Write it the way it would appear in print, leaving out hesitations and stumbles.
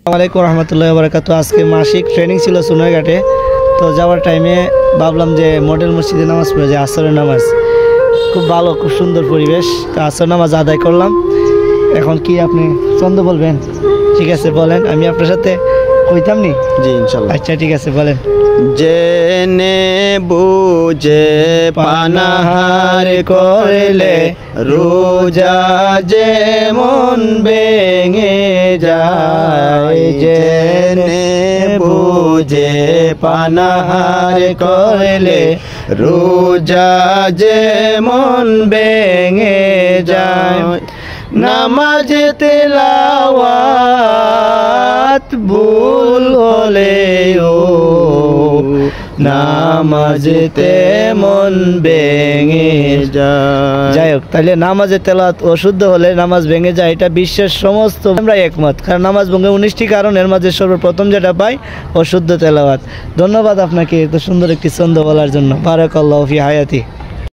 আসসালামু আলাইকুম রহমতুল্লাহি ওয়া বারাকাতুহু। আজকে মাসিক ট্রেনিং ছিল সোনারঘাটে। তো যাওয়ার টাইমে ভাবলাম যে মডেল মসজিদে নামাজ পড়ে যে আসরের নামাজ, খুব ভালো, খুব সুন্দর পরিবেশ। তো আসর নামাজ আদায় করলাম। এখন কি আপনি ছন্দ বলবেন? ঠিক আছে বলেন, আমি আপনার সাথে কইতাম নি? জি ইনশাআল্লাহ। আচ্ছা ঠিক আছে বলেন। জেনে বুঝে পানাহার করলে রোজা যেমন ভেঙে যায়, জেনে বুঝে পানাহার করলে রোজা যেমন ভেঙে যায়, নামাজ তেলাওয়াত ভুল হলেও নামাজেতে মন ভেঙে যায়। যাই হোক, তাহলে নামাজে তেলাওয়াত অশুদ্ধ হলে নামাজ ভেঙে যায়, এটা বিশ্বের সমস্ত আমরা একমত। কারণ নামাজ ভঙ্গে 19টি কারণ, এর মাঝে সর্বপ্রথম যেটা পাই অশুদ্ধ তেলাওয়াত। ধন্যবাদ আপনাকে এত সুন্দর একটি ছন্দ বলার জন্য। বারাকাল্লাহু ফি হায়াতি।